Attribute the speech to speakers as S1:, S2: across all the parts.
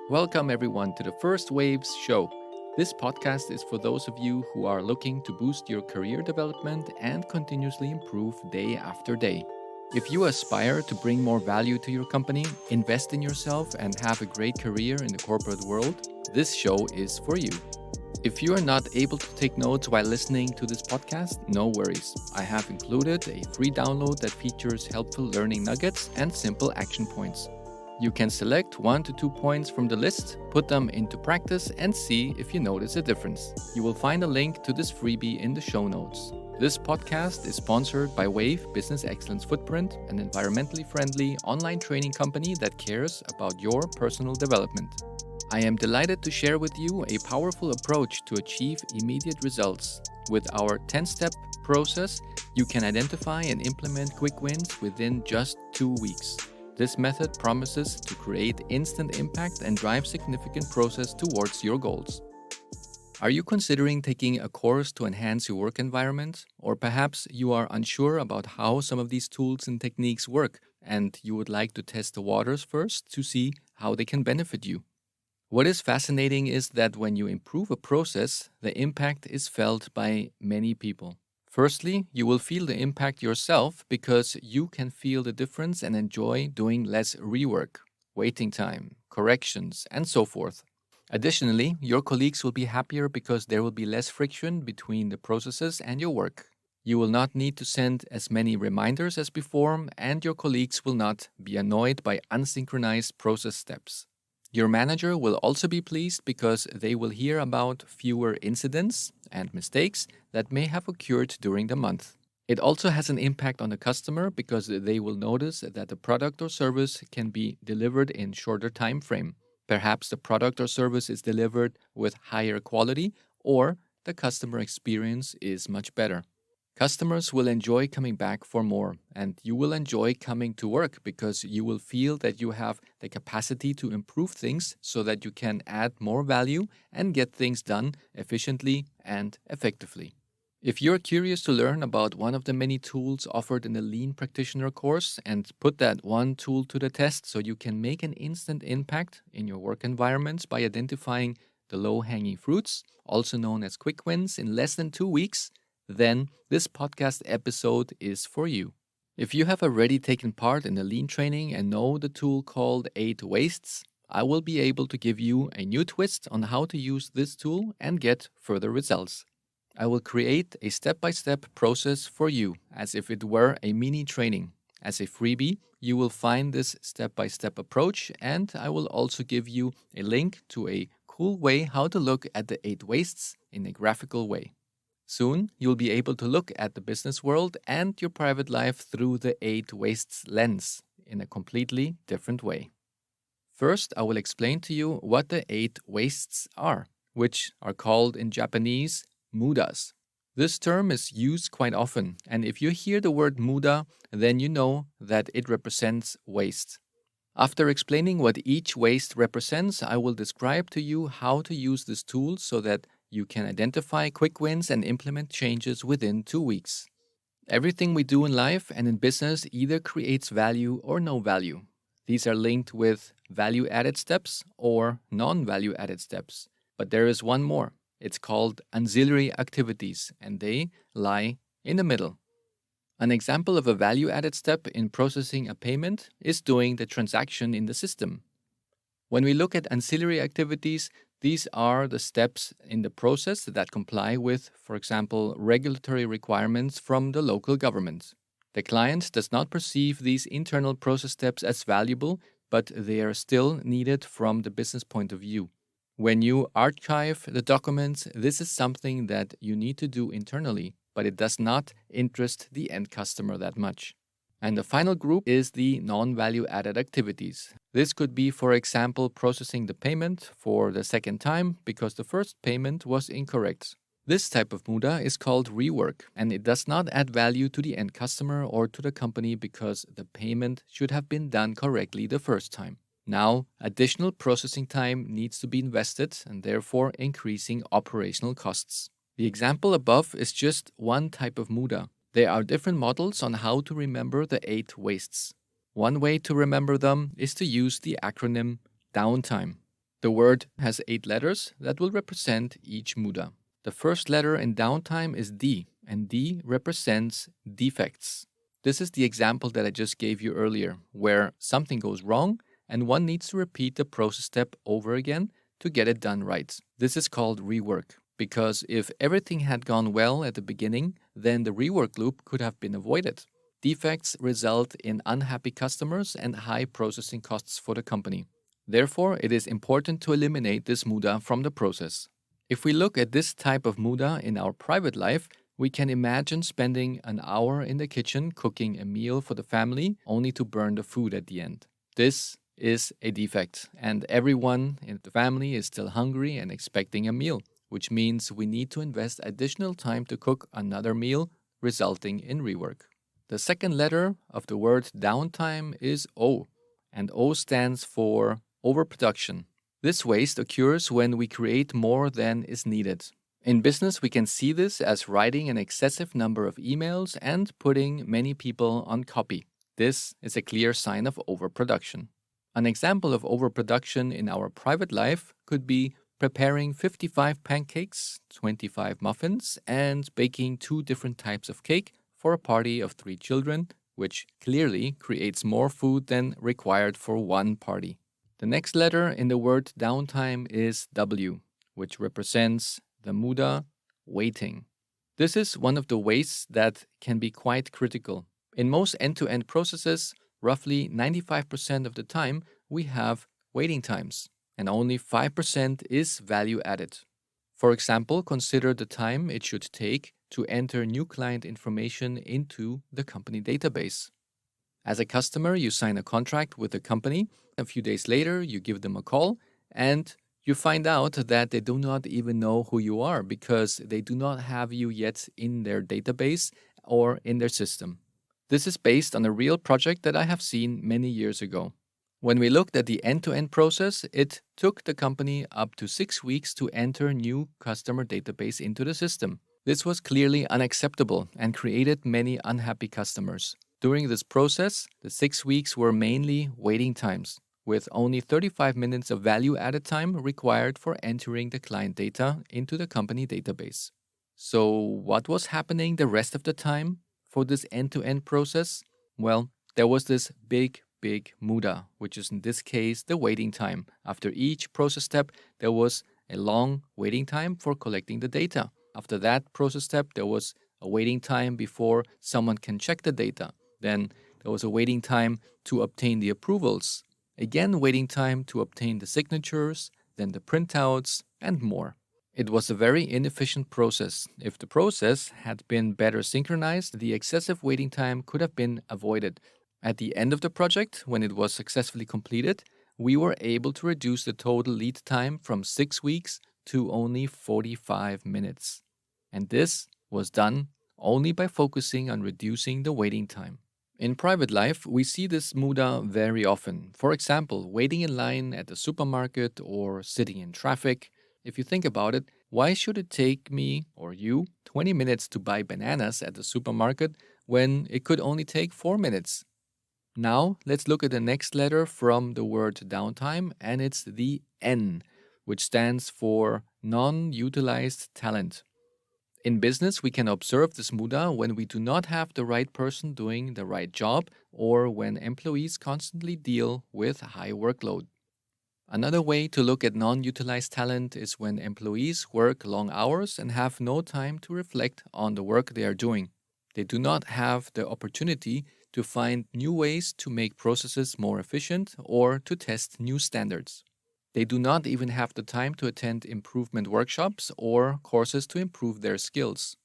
S1: Welcome, everyone, to the First Waves show. This podcast is for those of you who are looking to boost your career development and continuously improve day after day. If you aspire to bring more value to your company, invest in yourself, and have a great career in the corporate world, this show is for you. If you are not able to take notes while listening to this podcast, no worries. I have included a free download that features helpful learning nuggets and simple action points. You can select 1 to 2 points from the list, put them into practice, and see if you notice a difference. You will find a link to this freebie in the show notes. This podcast is sponsored by Wave Business Excellence Footprint, an environmentally friendly online training company that cares about your personal development. I am delighted to share with you a powerful approach to achieve immediate results. With our 10-step process, you can identify and implement quick wins within just 2 weeks. This method promises to create instant impact and drive significant progress towards your goals. Are you considering taking a course to enhance your work environment? Or perhaps you are unsure about how some of these tools and techniques work, and you would like to test the waters first to see how they can benefit you? What is fascinating is that when you improve a process, the impact is felt by many people. Firstly, you will feel the impact yourself because you can feel the difference and enjoy doing less rework, waiting time, corrections, and so forth. Additionally, your colleagues will be happier because there will be less friction between the processes and your work. You will not need to send as many reminders as before, and your colleagues will not be annoyed by unsynchronized process steps. Your manager will also be pleased because they will hear about fewer incidents and mistakes that may have occurred during the month. It also has an impact on the customer because they will notice that the product or service can be delivered in shorter time frame. Perhaps the product or service is delivered with higher quality, or the customer experience is much better. Customers will enjoy coming back for more, and you will enjoy coming to work because you will feel that you have the capacity to improve things so that you can add more value and get things done efficiently and effectively. If you're curious to learn about one of the many tools offered in the Lean Practitioner course and put that one tool to the test so you can make an instant impact in your work environment by identifying the low-hanging fruits, also known as quick wins, in less than 2 weeks, then this podcast episode is for you. If you have already taken part in the lean training and know the tool called 8 wastes, I will be able to give you a new twist on how to use this tool and get further results. I will create a step-by-step process for you as if it were a mini training. As a freebie, you will find this step-by-step approach, and I will also give you a link to a cool way how to look at the 8 wastes in a graphical way. Soon, you'll be able to look at the business world and your private life through the 8 wastes lens in a completely different way. First, I will explain to you what the 8 wastes are, which are called in Japanese mudas. This term is used quite often, and if you hear the word muda, then you know that it represents waste. After explaining what each waste represents, I will describe to you how to use this tool so that you can identify quick wins and implement changes within 2 weeks. Everything we do in life and in business either creates value or no value. These are linked with value-added steps or non-value added steps. But there is one more. It's called ancillary activities, and they lie in the middle. An example of a value-added step in processing a payment is doing the transaction in the system. When we look at ancillary activities, these are the steps in the process that comply with, for example, regulatory requirements from the local government. The client does not perceive these internal process steps as valuable, but they are still needed from the business point of view. When you archive the documents, this is something that you need to do internally, but it does not interest the end customer that much. And the final group is the non-value added activities. This could be, for example, processing the payment for the second time because the first payment was incorrect. This type of muda is called rework, and it does not add value to the end customer or to the company because the payment should have been done correctly the first time. Now, additional processing time needs to be invested and therefore increasing operational costs. The example above is just one type of muda. There are different models on how to remember the 8 wastes. One way to remember them is to use the acronym downtime. The word has 8 letters that will represent each muda. The first letter in downtime is D, and D represents defects. This is the example that I just gave you earlier, where something goes wrong and one needs to repeat the process step over again to get it done right. This is called rework, because if everything had gone well at the beginning, then the rework loop could have been avoided. Defects result in unhappy customers and high processing costs for the company. Therefore, it is important to eliminate this muda from the process. If we look at this type of muda in our private life, we can imagine spending an hour in the kitchen cooking a meal for the family only to burn the food at the end. This is a defect, and everyone in the family is still hungry and expecting a meal, which means we need to invest additional time to cook another meal, resulting in rework. The second letter of the word downtime is O, and O stands for overproduction. This waste occurs when we create more than is needed. In business, we can see this as writing an excessive number of emails and putting many people on copy. This is a clear sign of overproduction. An example of overproduction in our private life could be preparing 55 pancakes, 25 muffins, and baking 2 different types of cake for a party of 3 children, which clearly creates more food than required for one party. The next letter in the word downtime is W, which represents the muda, waiting. This is one of the wastes that can be quite critical. In most end-to-end processes, roughly 95% of the time, we have waiting times, and only 5% is value added. For example, consider the time it should take to enter new client information into the company database. As a customer, you sign a contract with the company. A few days later, you give them a call, and you find out that they do not even know who you are because they do not have you yet in their database or in their system. This is based on a real project that I have seen many years ago. When we looked at the end-to-end process, it took the company up to 6 weeks to enter new customer database into the system. This was clearly unacceptable and created many unhappy customers. During this process, the 6 weeks were mainly waiting times, with only 35 minutes of value-added time required for entering the client data into the company database. So what was happening the rest of the time for this end-to-end process? Well, there was this big muda, which is in this case the waiting time. After each process step, there was a long waiting time for collecting the data. After that process step, there was a waiting time before someone can check the data. Then there was a waiting time to obtain the approvals. Again, waiting time to obtain the signatures, then the printouts, and more. It was a very inefficient process. If the process had been better synchronized, the excessive waiting time could have been avoided. At the end of the project, when it was successfully completed, we were able to reduce the total lead time from 6 weeks to only 45 minutes. And this was done only by focusing on reducing the waiting time. In private life, we see this muda very often. For example, waiting in line at the supermarket or sitting in traffic. If you think about it, why should it take me or you 20 minutes to buy bananas at the supermarket when it could only take 4 minutes? Now, let's look at the next letter from the word downtime, and it's the N, which stands for non-utilized talent. In business, we can observe this muda when we do not have the right person doing the right job or when employees constantly deal with high workload. Another way to look at non-utilized talent is when employees work long hours and have no time to reflect on the work they are doing. They do not have the opportunity to find new ways to make processes more efficient or to test new standards. They do not even have the time to attend improvement workshops or courses to improve their skills.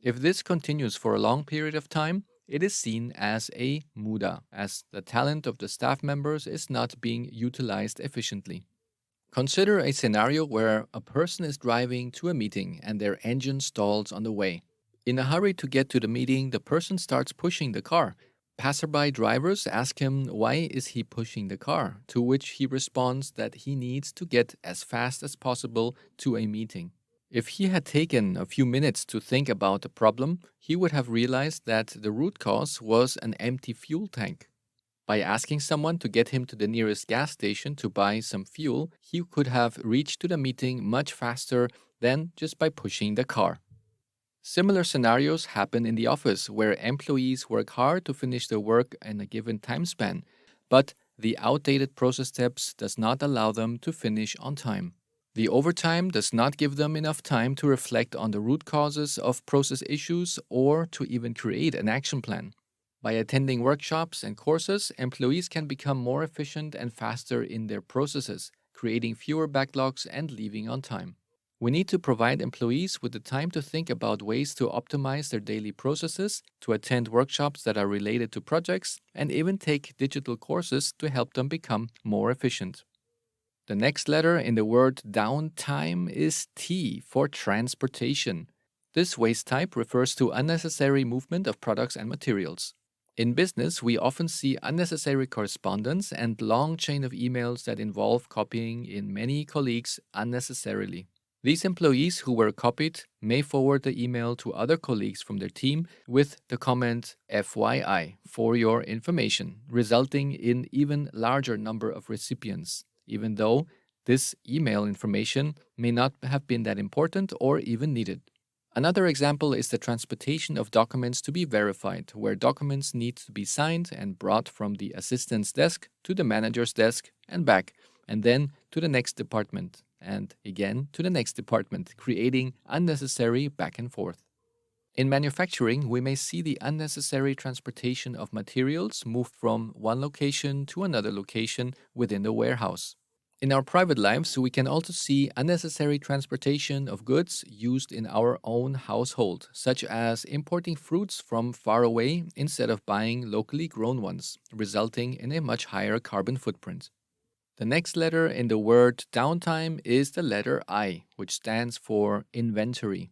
S1: If this continues for a long period of time, it is seen as a muda, as the talent of the staff members is not being utilized efficiently. Consider a scenario where a person is driving to a meeting and their engine stalls on the way. In a hurry to get to the meeting, the person starts pushing the car. Passerby drivers ask him why is he pushing the car, to which he responds that he needs to get as fast as possible to a meeting. If he had taken a few minutes to think about the problem, he would have realized that the root cause was an empty fuel tank. By asking someone to get him to the nearest gas station to buy some fuel, he could have reached to the meeting much faster than just by pushing the car. Similar scenarios happen in the office where employees work hard to finish their work in a given time span, but the outdated process steps does not allow them to finish on time. The overtime does not give them enough time to reflect on the root causes of process issues or to even create an action plan. By attending workshops and courses, employees can become more efficient and faster in their processes, creating fewer backlogs and leaving on time. We need to provide employees with the time to think about ways to optimize their daily processes, to attend workshops that are related to projects, and even take digital courses to help them become more efficient. The next letter in the word downtime is T for transportation. This waste type refers to unnecessary movement of products and materials. In business, we often see unnecessary correspondence and long chain of emails that involve copying in many colleagues unnecessarily. These employees who were copied may forward the email to other colleagues from their team with the comment FYI for your information, resulting in even larger number of recipients, even though this email information may not have been that important or even needed. Another example is the transportation of documents to be verified, where documents need to be signed and brought from the assistant's desk to the manager's desk and back, and then to the next department, and again to the next department, creating unnecessary back and forth. In manufacturing, we may see the unnecessary transportation of materials moved from one location to another location within the warehouse. In our private lives, we can also see unnecessary transportation of goods used in our own household, such as importing fruits from far away instead of buying locally grown ones, resulting in a much higher carbon footprint. The next letter in the word downtime is the letter I, which stands for inventory.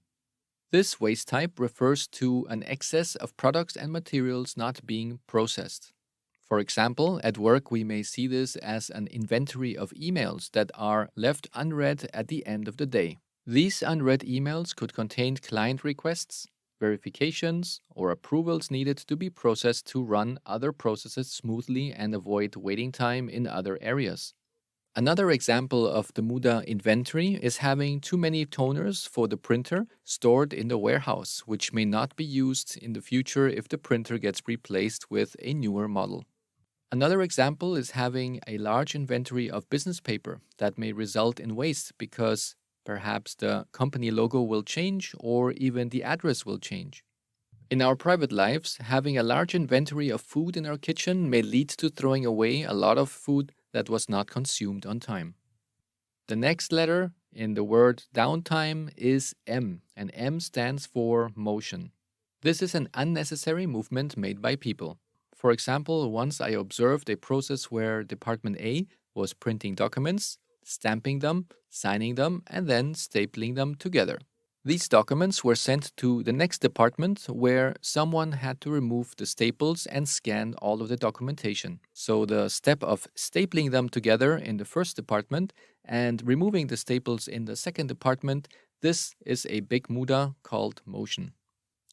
S1: This waste type refers to an excess of products and materials not being processed. For example, at work we may see this as an inventory of emails that are left unread at the end of the day. These unread emails could contain client requests, verifications, or approvals needed to be processed to run other processes smoothly and avoid waiting time in other areas. Another example of the Muda inventory is having too many toners for the printer stored in the warehouse, which may not be used in the future if the printer gets replaced with a newer model. Another example is having a large inventory of business paper that may result in waste because perhaps the company logo will change or even the address will change. In our private lives, having a large inventory of food in our kitchen may lead to throwing away a lot of food that was not consumed on time. The next letter in the word downtime is M, and M stands for motion. This is an unnecessary movement made by people. For example, once I observed a process where Department A was printing documents, stamping them, signing them, and then stapling them together. These documents were sent to the next department where someone had to remove the staples and scan all of the documentation. So the step of stapling them together in the first department and removing the staples in the second department, this is a big muda called motion.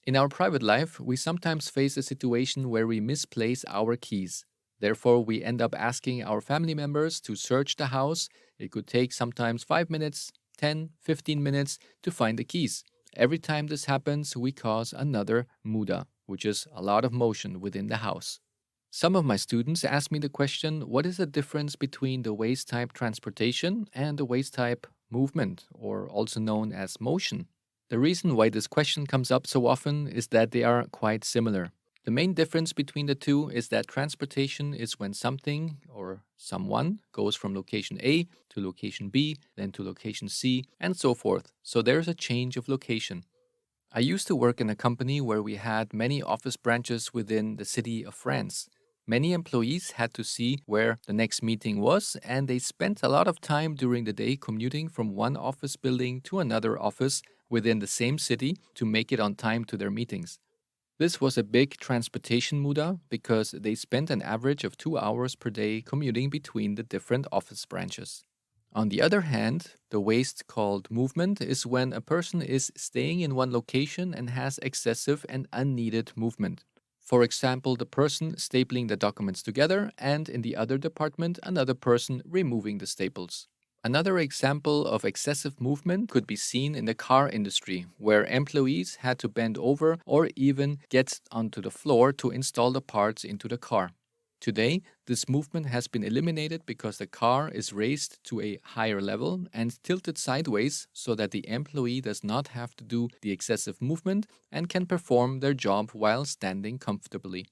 S1: In our private life, we sometimes face a situation where we misplace our keys. Therefore, we end up asking our family members to search the house. It could take sometimes 5 minutes, 10, 15 minutes to find the keys. Every time this happens, we cause another muda, which is a lot of motion within the house. Some of my students ask me the question, what is the difference between the waste type transportation and the waste type movement, or also known as motion? The reason why this question comes up so often is that they are quite similar. The main difference between the two is that transportation is when something or someone goes from location A to location B, then to location C, and so forth. So there's a change of location. I used to work in a company where we had many office branches within the city of France. Many employees had to see where the next meeting was, and they spent a lot of time during the day commuting from one office building to another office within the same city to make it on time to their meetings. This was a big transportation muda because they spent an average of 2 hours per day commuting between the different office branches. On the other hand, the waste called movement is when a person is staying in one location and has excessive and unneeded movement. For example, the person stapling the documents together, and in the other department, another person removing the staples. Another example of excessive movement could be seen in the car industry, where employees had to bend over or even get onto the floor to install the parts into the car. Today, this movement has been eliminated because the car is raised to a higher level and tilted sideways so that the employee does not have to do the excessive movement and can perform their job while standing comfortably.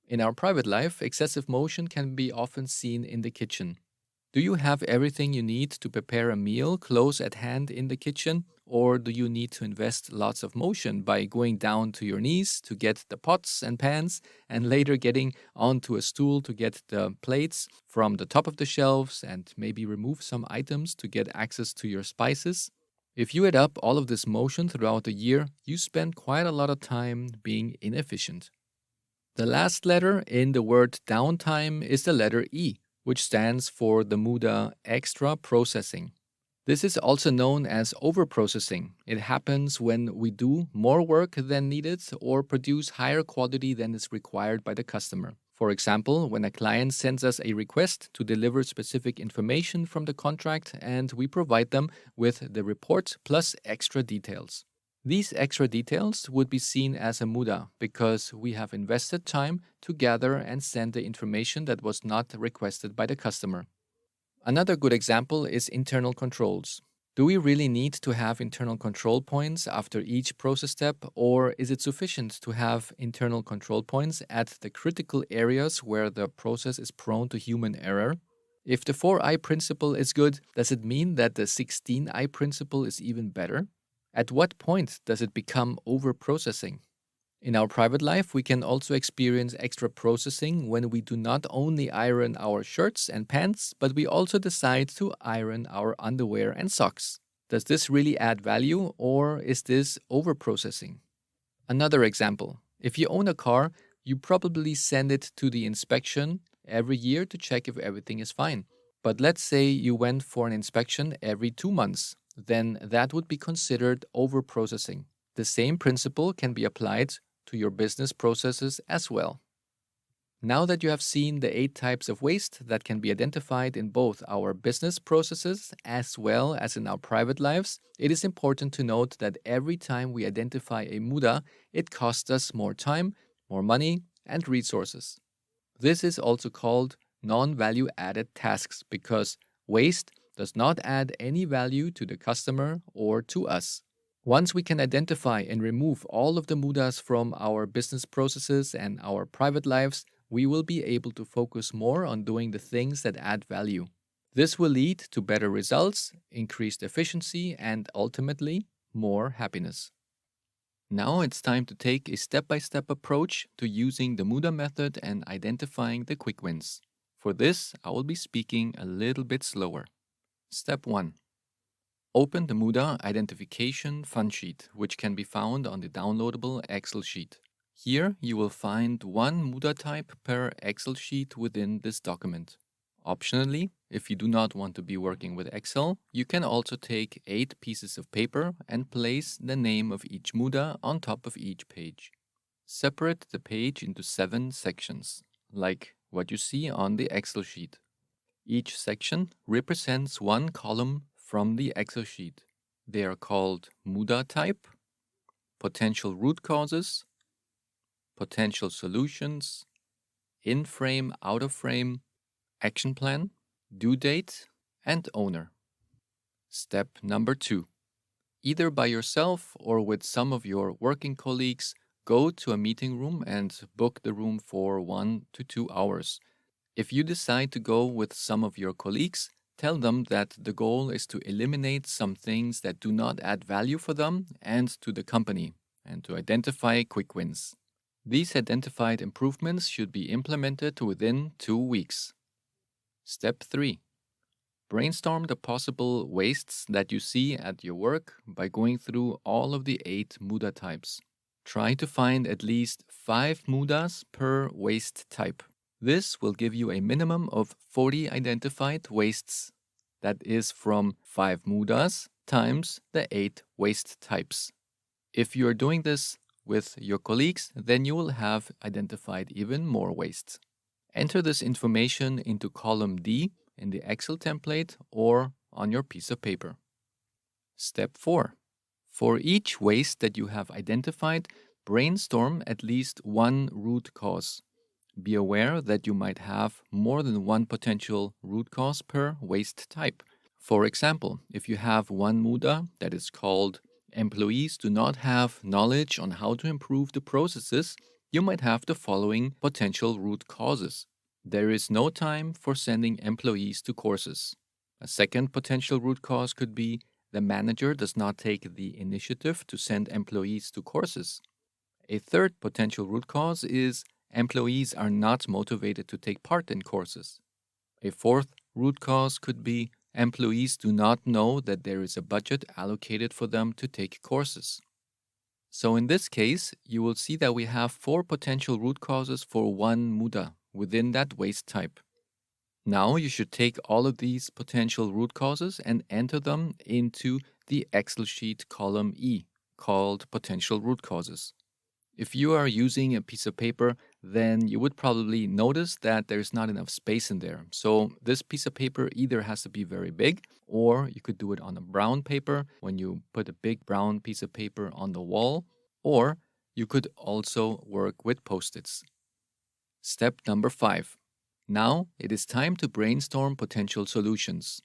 S1: In our private life, excessive motion can be often seen in the kitchen. Do you have everything you need to prepare a meal close at hand in the kitchen? Or do you need to invest lots of motion by going down to your knees to get the pots and pans and later getting onto a stool to get the plates from the top of the shelves and maybe remove some items to get access to your spices? If you add up all of this motion throughout the year, you spend quite a lot of time being inefficient. The last letter in the word downtime is the letter E, which stands for the Muda extra processing. This is also known as overprocessing. It happens when we do more work than needed or produce higher quality than is required by the customer. For example, when a client sends us a request to deliver specific information from the contract and we provide them with the report plus extra details. These extra details would be seen as a muda because we have invested time to gather and send the information that was not requested by the customer. Another good example is internal controls. Do we really need to have internal control points after each process step, or is it sufficient to have internal control points at the critical areas where the process is prone to human error? If the 4I principle is good, does it mean that the 16I principle is even better? At what point does it become over-processing? In our private life, we can also experience extra processing when we do not only iron our shirts and pants, but we also decide to iron our underwear and socks. Does this really add value, or is this over-processing? Another example. If you own a car, you probably send it to the inspection every year to check if everything is fine. But let's say you went for an inspection every 2 months. Then that would be considered over-processing. The same principle can be applied to your business processes as well. Now that you have seen the 8 types of waste that can be identified in both our business processes as well as in our private lives, it is important to note that every time we identify a muda, it costs us more time, more money, and resources. This is also called non-value added tasks because waste does not add any value to the customer or to us. Once we can identify and remove all of the mudas from our business processes and our private lives, we will be able to focus more on doing the things that add value. This will lead to better results, increased efficiency, and ultimately, more happiness. Now it's time to take a step-by-step approach to using the muda method and identifying the quick wins. For this, I will be speaking a little bit slower. Step 1. Open the Muda Identification Fun Sheet, which can be found on the downloadable Excel sheet. Here you will find one Muda type per Excel sheet within this document. Optionally, if you do not want to be working with Excel, you can also take 8 pieces of paper and place the name of each Muda on top of each page. Separate the page into 7 sections, like what you see on the Excel sheet. Each section represents one column from the Excel sheet. They are called Muda type, potential root causes, potential solutions, in frame, out of frame, action plan, due date, and owner. Step number 2. Either by yourself or with some of your working colleagues, go to a meeting room and book the room for 1 to 2 hours. If you decide to go with some of your colleagues, tell them that the goal is to eliminate some things that do not add value for them and to the company, and to identify quick wins. These identified improvements should be implemented within 2 weeks. Step 3. Brainstorm the possible wastes that you see at your work by going through all of the 8 muda types. Try to find at least 5 mudas per waste type. This will give you a minimum of 40 identified wastes. That is from 5 mudas times the 8 waste types. If you are doing this with your colleagues, then you will have identified even more wastes. Enter this information into column D in the Excel template or on your piece of paper. Step 4. For each waste that you have identified, brainstorm at least one root cause. Be aware that you might have more than one potential root cause per waste type. For example, if you have one muda that is called employees do not have knowledge on how to improve the processes, you might have the following potential root causes. There is no time for sending employees to courses. A second potential root cause could be the manager does not take the initiative to send employees to courses. A third potential root cause is employees are not motivated to take part in courses. A fourth root cause could be employees do not know that there is a budget allocated for them to take courses. So in this case, you will see that we have 4 potential root causes for one muda within that waste type. Now you should take all of these potential root causes and enter them into the Excel sheet column E, called potential root causes. If you are using a piece of paper, then you would probably notice that there's not enough space in there. So this piece of paper either has to be very big, or you could do it on a brown paper when you put a big brown piece of paper on the wall, or you could also work with Post-its. Step number 5. Now it is time to brainstorm potential solutions.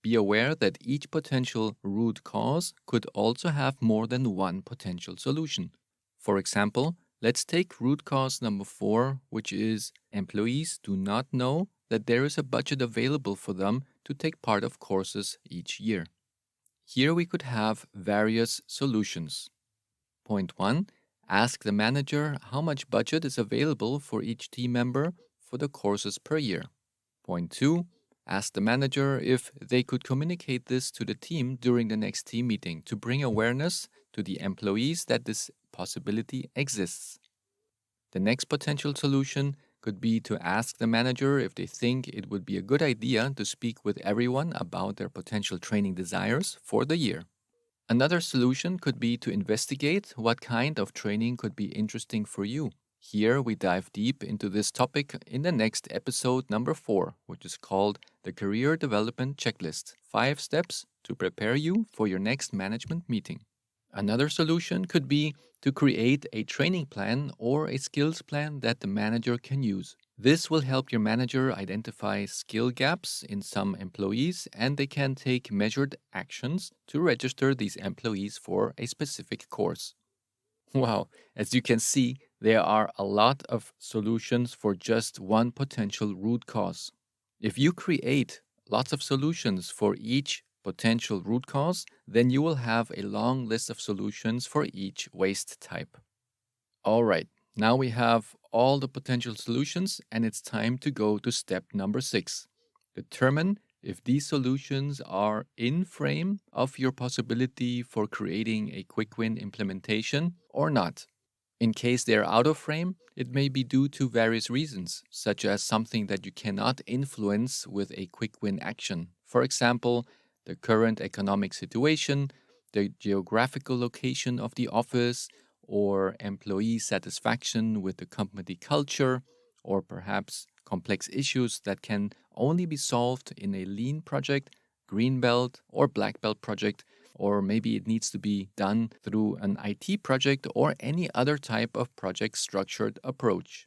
S1: Be aware that each potential root cause could also have more than one potential solution. For example, let's take root cause number 4, which is employees do not know that there is a budget available for them to take part of courses each year. Here we could have various solutions. Point 1. Ask the manager how much budget is available for each team member for the courses per year. Point 2. Ask the manager if they could communicate this to the team during the next team meeting to bring awareness to the employees that this possibility exists. The next potential solution could be to ask the manager if they think it would be a good idea to speak with everyone about their potential training desires for the year. Another solution could be to investigate what kind of training could be interesting for you. Here we dive deep into this topic in the next episode number 4, which is called the Career Development Checklist, 5 steps to prepare you for your next management meeting. Another solution could be to create a training plan or a skills plan that the manager can use. This will help your manager identify skill gaps in some employees, and they can take measured actions to register these employees for a specific course. Wow, as you can see, there are a lot of solutions for just one potential root cause. If you create lots of solutions for each potential root cause, then you will have a long list of solutions for each waste type. All right, now we have all the potential solutions, and it's time to go to step number 6. Determine if these solutions are in frame of your possibility for creating a quick win implementation or not. In case they are out of frame, it may be due to various reasons, such as something that you cannot influence with a quick win action. For example, the current economic situation, the geographical location of the office, or employee satisfaction with the company culture, or perhaps complex issues that can only be solved in a lean project, green belt, or black belt project, or maybe it needs to be done through an IT project or any other type of project structured approach.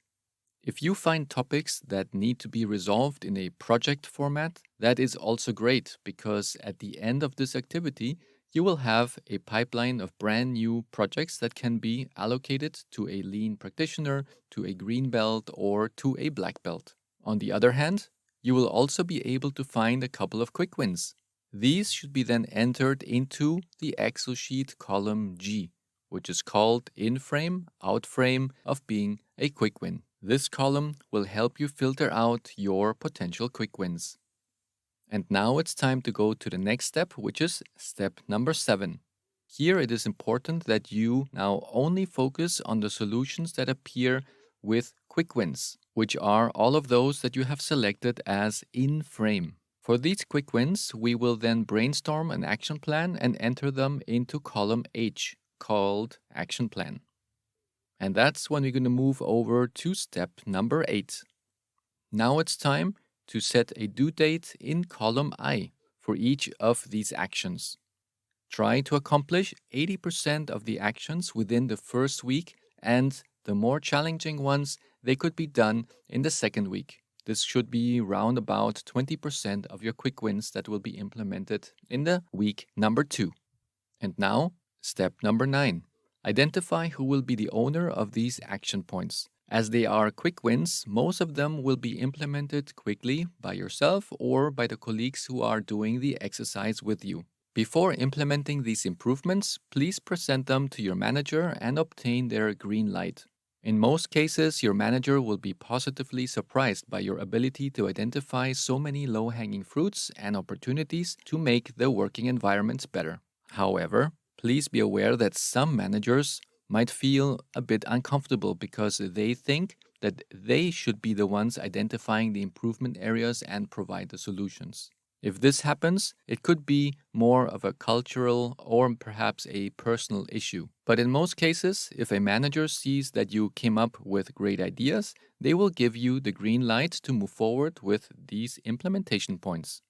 S1: If you find topics that need to be resolved in a project format, that is also great, because at the end of this activity, you will have a pipeline of brand new projects that can be allocated to a lean practitioner, to a green belt, or to a black belt. On the other hand, you will also be able to find a couple of quick wins. These should be then entered into the Excel sheet column G, which is called in frame, out frame of being a quick win. This column will help you filter out your potential quick wins. And now it's time to go to the next step, which is step number 7. Here it is important that you now only focus on the solutions that appear with quick wins, which are all of those that you have selected as in frame. For these quick wins, we will then brainstorm an action plan and enter them into column H, called action plan. And that's when we're going to move over to step number 8. Now it's time to set a due date in column I for each of these actions. Try to accomplish 80% of the actions within the first week, and the more challenging ones, they could be done in the second week. This should be round about 20% of your quick wins that will be implemented in the week number 2. And now, step number 9. Identify who will be the owner of these action points. As they are quick wins, most of them will be implemented quickly by yourself or by the colleagues who are doing the exercise with you. Before implementing these improvements, please present them to your manager and obtain their green light. In most cases, your manager will be positively surprised by your ability to identify so many low-hanging fruits and opportunities to make the working environment better. However, please be aware that some managers might feel a bit uncomfortable because they think that they should be the ones identifying the improvement areas and provide the solutions. If this happens, it could be more of a cultural or perhaps a personal issue. But in most cases, if a manager sees that you came up with great ideas, they will give you the green light to move forward with these implementation points.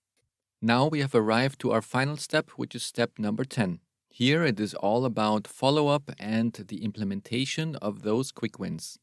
S1: Now we have arrived to our final step, which is step number 10. Here it is all about follow-up and the implementation of those quick wins.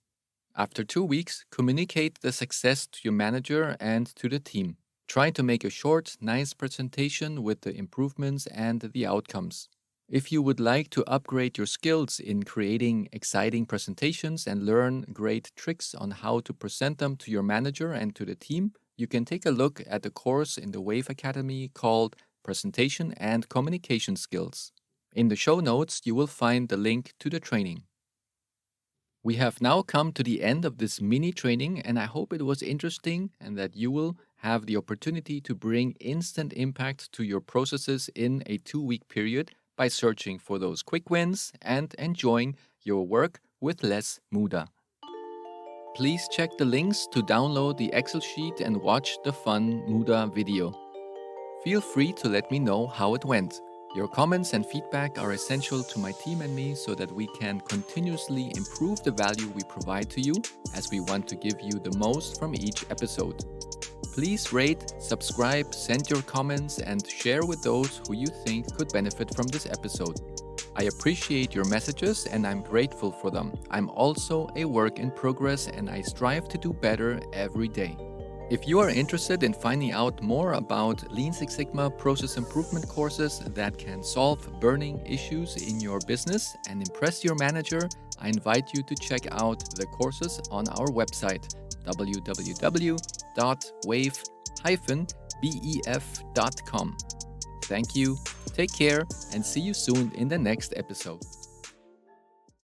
S1: After 2 weeks, communicate the success to your manager and to the team. Try to make a short, nice presentation with the improvements and the outcomes. If you would like to upgrade your skills in creating exciting presentations and learn great tricks on how to present them to your manager and to the team, you can take a look at the course in the Wave Academy called Presentation and Communication Skills. In the show notes, you will find the link to the training. We have now come to the end of this mini training, and I hope it was interesting and that you will have the opportunity to bring instant impact to your processes in a 2-week period by searching for those quick wins and enjoying your work with less muda. Please check the links to download the Excel sheet and watch the fun muda video. Feel free to let me know how it went. Your comments and feedback are essential to my team and me so that we can continuously improve the value we provide to you, as we want to give you the most from each episode. Please rate, subscribe, send your comments, and share with those who you think could benefit from this episode. I appreciate your messages and I'm grateful for them. I'm also a work in progress and I strive to do better every day. If you are interested in finding out more about Lean Six Sigma process improvement courses that can solve burning issues in your business and impress your manager, I invite you to check out the courses on our website, www.wave-bef.com. Thank you, take care, and see you soon in the next episode.